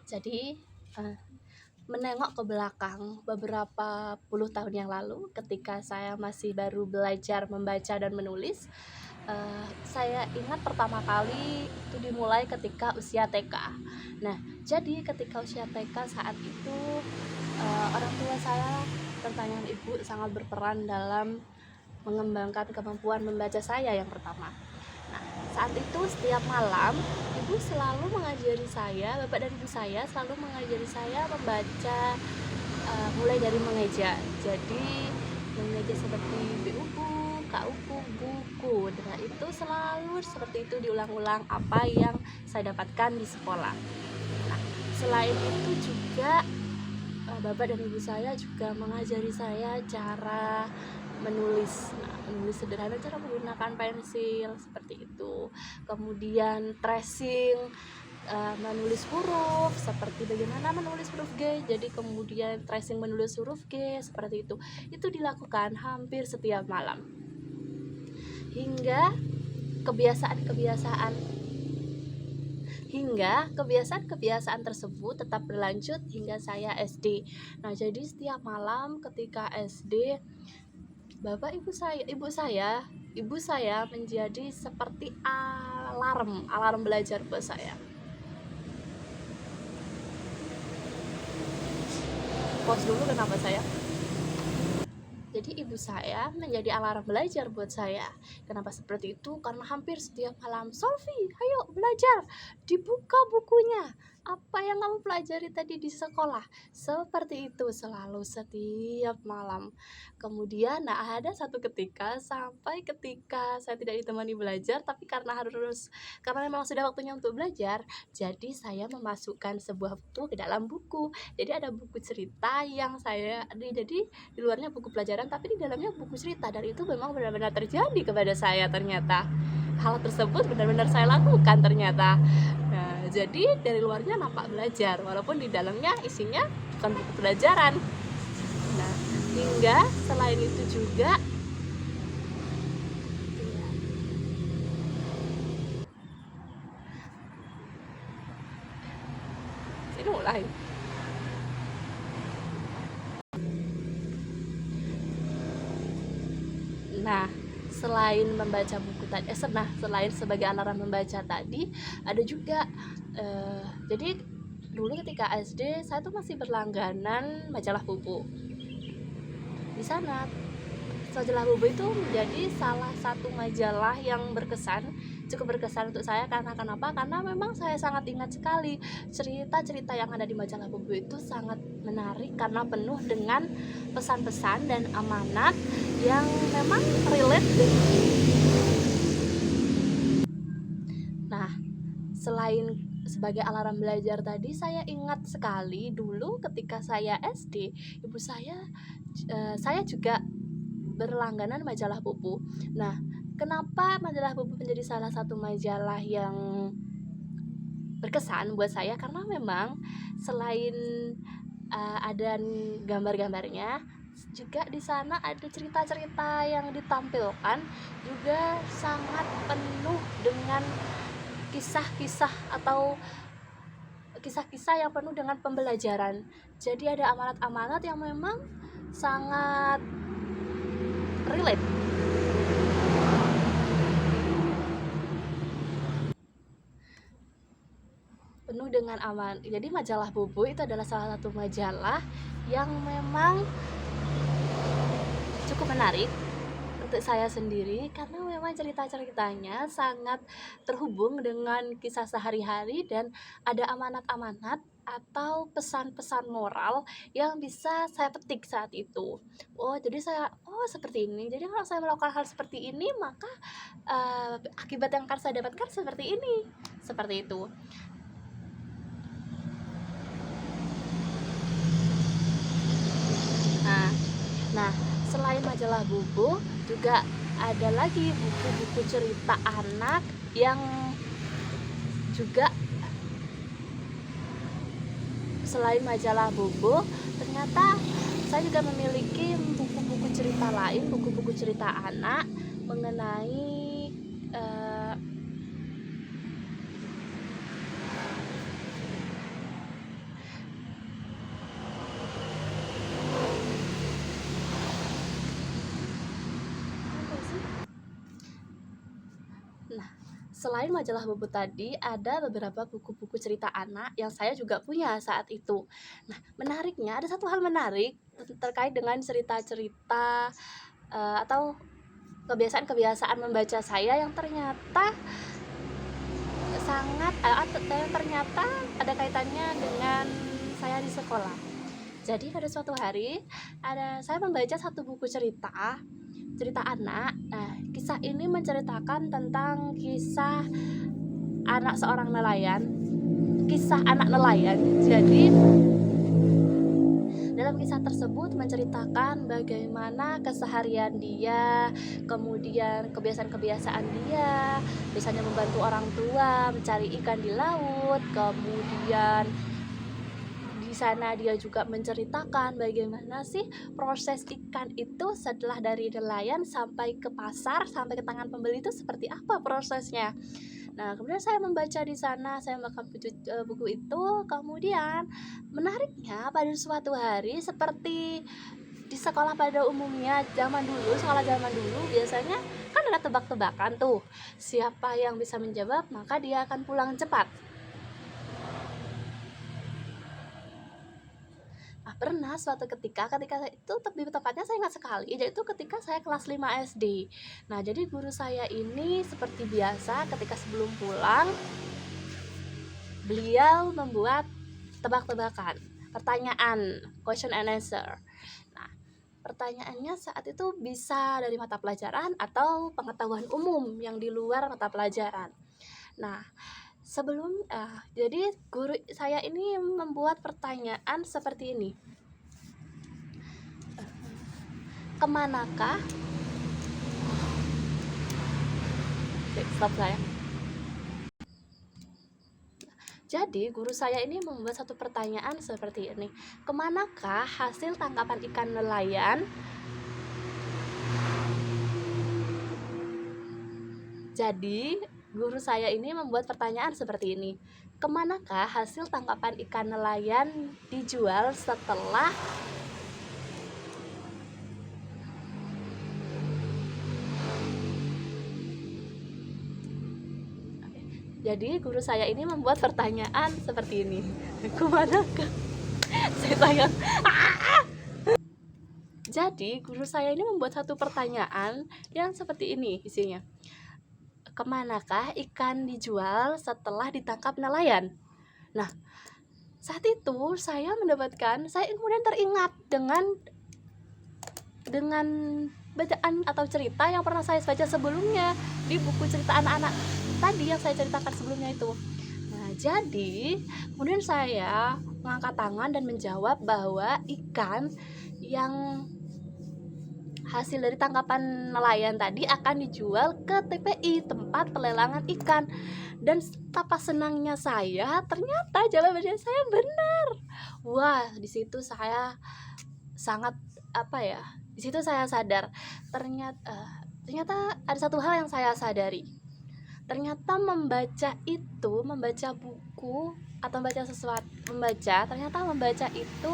Jadi, eee, menengok ke belakang beberapa puluh tahun yang lalu ketika saya masih baru belajar membaca dan menulis, saya ingat pertama kali itu dimulai ketika usia TK. Nah, jadi ketika usia TK saat itu, orang tua saya terutama ibu sangat berperan dalam mengembangkan kemampuan membaca saya yang pertama. Nah, saat itu setiap malam ibu selalu mengajari saya, bapak dan ibu saya selalu mengajari saya membaca, mulai dari mengeja. Jadi mengeja seperti B uku, K uku, buku. Nah, itu selalu seperti itu diulang-ulang apa yang saya dapatkan di sekolah. Nah, selain itu juga bapak dan ibu saya juga mengajari saya cara menulis. Nah, menulis sederhana cara menggunakan pensil seperti itu. Kemudian tracing, menulis huruf seperti bagaimana menulis huruf G. Jadi kemudian tracing menulis huruf G seperti itu. Itu dilakukan hampir setiap malam. Hingga kebiasaan-kebiasaan tersebut tetap berlanjut hingga saya SD. Nah, jadi setiap malam ketika SD, ibu saya menjadi seperti alarm belajar buat saya. Pause dulu, kenapa saya? Jadi ibu saya menjadi alarm belajar buat saya. Kenapa seperti itu? Karena hampir setiap malam, "Solvi, ayo belajar, dibuka bukunya. Apa yang kamu pelajari tadi di sekolah?" Seperti itu selalu setiap malam. Kemudian ada satu ketika sampai ketika saya tidak ditemani belajar, tapi karena memang sudah waktunya untuk belajar, jadi saya memasukkan sebuah buku ke dalam buku. Jadi ada buku cerita yang jadi di luarnya buku pelajaran tapi di dalamnya buku cerita, dan itu memang benar-benar terjadi kepada saya ternyata. Hal tersebut benar-benar saya lakukan ternyata. Nah, jadi dari luarnya nampak belajar walaupun di dalamnya isinya bukan buku pelajaran. Nah, hingga selain itu juga ini mulai. Nah, selain membaca buku tadi, selain sebagai alarm membaca tadi, ada juga jadi dulu ketika SD saya tuh masih berlangganan majalah Bubu. Di sana majalah Bubu itu menjadi salah satu majalah yang cukup berkesan untuk saya. Karena kenapa? Karena memang saya sangat ingat sekali cerita-cerita yang ada di majalah Bubu itu sangat menarik karena penuh dengan pesan-pesan dan amanat yang memang relate dengan. Nah, selain sebagai alarm belajar tadi, saya ingat sekali dulu ketika saya SD, ibu saya juga berlangganan majalah Bubu. Nah, kenapa majalah Bubu menjadi salah satu majalah yang berkesan buat saya? Karena memang selain ada gambar-gambarnya, juga di sana ada cerita-cerita yang ditampilkan juga sangat penuh dengan kisah-kisah yang penuh dengan pembelajaran. Jadi ada amanat-amanat yang memang sangat relate. Penuh dengan aman. Jadi majalah Bubu itu adalah salah satu majalah yang memang cukup menarik untuk saya sendiri karena memang cerita-ceritanya sangat terhubung dengan kisah sehari-hari dan ada amanat-amanat atau pesan-pesan moral yang bisa saya petik saat itu. Jadi saya seperti ini. Jadi kalau saya melakukan hal seperti ini, maka akibat yang akan saya dapatkan seperti ini. Seperti itu. Nah, selain majalah Bubu, juga ada lagi buku-buku cerita anak yang juga selain majalah Bubu, ternyata saya juga memiliki buku-buku cerita lain, buku-buku cerita anak mengenai Selain majalah Bobo tadi, ada beberapa buku-buku cerita anak yang saya juga punya saat itu. Nah, menariknya ada satu hal menarik terkait dengan cerita-cerita atau kebiasaan-kebiasaan membaca saya yang ternyata yang ternyata ada kaitannya dengan saya di sekolah. Jadi pada suatu hari saya membaca satu buku cerita anak. Nah, kisah ini menceritakan tentang kisah kisah anak nelayan. Jadi dalam kisah tersebut menceritakan bagaimana keseharian dia, kemudian kebiasaan-kebiasaan dia, misalnya membantu orang tua mencari ikan di laut, kemudian di sana dia juga menceritakan bagaimana sih proses ikan itu setelah dari nelayan sampai ke pasar, sampai ke tangan pembeli itu seperti apa prosesnya. Nah, kemudian saya membaca di sana, saya membaca buku itu, kemudian menariknya pada suatu hari seperti di sekolah pada umumnya sekolah zaman dulu biasanya kan ada tebak-tebakan tuh. Siapa yang bisa menjawab, maka dia akan pulang cepat. Nah, pernah suatu ketika itu lebih tepatnya saya ingat sekali, yaitu ketika saya kelas 5 SD. Nah, jadi guru saya ini seperti biasa ketika sebelum pulang beliau membuat tebak-tebakan, pertanyaan, question and answer. Nah, pertanyaannya saat itu bisa dari mata pelajaran atau pengetahuan umum yang di luar mata pelajaran. Nah, jadi guru saya ini membuat pertanyaan seperti ini. Kemanakah? Stop saya. Jadi guru saya ini membuat satu pertanyaan seperti ini. Kemanakah hasil tangkapan ikan nelayan? Jadi guru saya ini membuat pertanyaan seperti ini. Kemanakah hasil tangkapan ikan nelayan dijual setelah Jadi guru saya ini membuat pertanyaan seperti ini. Kemanakah? Saya tanya. Jadi guru saya ini membuat satu pertanyaan yang seperti ini isinya. Kemanakah ikan dijual setelah ditangkap nelayan? Nah, saat itu saya kemudian teringat dengan bacaan atau cerita yang pernah saya baca sebelumnya di buku cerita anak-anak tadi yang saya ceritakan sebelumnya itu. Nah, jadi kemudian saya mengangkat tangan dan menjawab bahwa ikan yang hasil dari tangkapan nelayan tadi akan dijual ke TPI, tempat pelelangan ikan. Dan betapa senangnya saya, ternyata jawabannya saya benar. Wah, di situ saya sangat di situ saya sadar ternyata ada satu hal yang saya sadari. Ternyata membaca buku atau membaca itu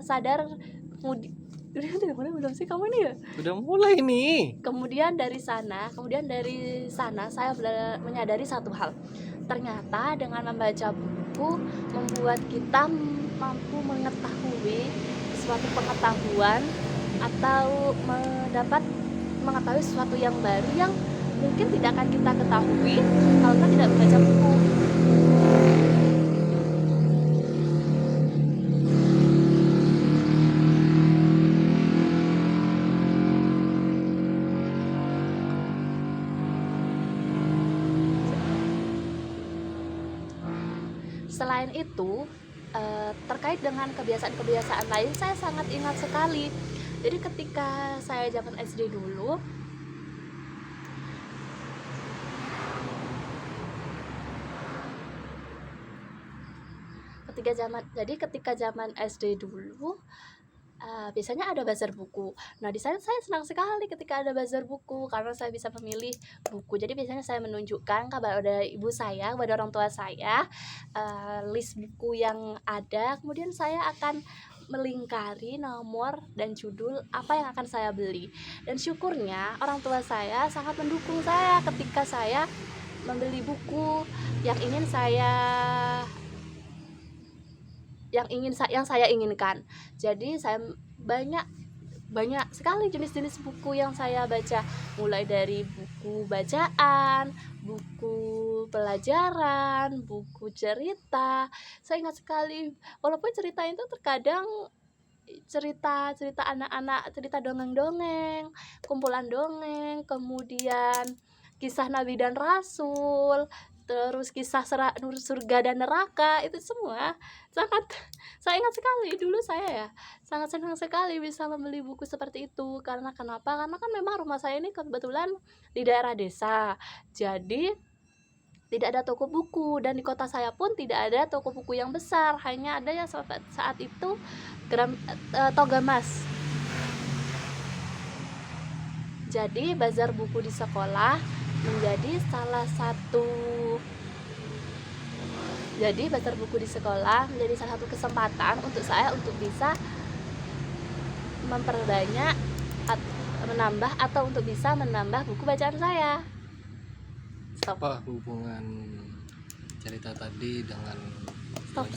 sadar belum sih kamu ini ya? Udah mulai nih. Kemudian dari sana saya menyadari satu hal. Ternyata dengan membaca buku membuat kita mampu mengetahui suatu pengetahuan atau mengetahui sesuatu yang baru yang mungkin tidak akan kita ketahui kalau kita tidak membaca buku. Selain itu, terkait dengan kebiasaan-kebiasaan lain, saya sangat ingat sekali. Jadi ketika saya zaman SD dulu, ketika zaman SD dulu, biasanya ada bazar buku. Nah, di sana saya senang sekali ketika ada bazar buku karena saya bisa memilih buku. Jadi biasanya saya menunjukkan kepada ibu saya, kepada orang tua saya, list buku yang ada. Kemudian saya akan melingkari nomor dan judul apa yang akan saya beli. Dan syukurnya orang tua saya sangat mendukung saya ketika saya membeli buku yang yang saya inginkan. Jadi saya banyak banyak sekali jenis-jenis buku yang saya baca, mulai dari buku bacaan, buku pelajaran, buku cerita. Saya ingat sekali, walaupun cerita itu terkadang cerita-cerita anak-anak, cerita dongeng-dongeng, kumpulan dongeng, kemudian kisah Nabi dan Rasul, terus kisah surga dan neraka, itu semua sangat saya ingat sekali dulu saya ya sangat senang sekali bisa membeli buku seperti itu. Karena kenapa? Karena kan memang rumah saya ini kebetulan di daerah desa. Jadi tidak ada toko buku, dan di kota saya pun tidak ada toko buku yang besar, hanya ada yang saat itu Togamas. Jadi bazar buku di sekolah menjadi salah satu kesempatan untuk saya untuk bisa memperbanyak menambah atau untuk bisa menambah buku bacaan saya. Stop. Apa hubungan cerita tadi dengan Stop.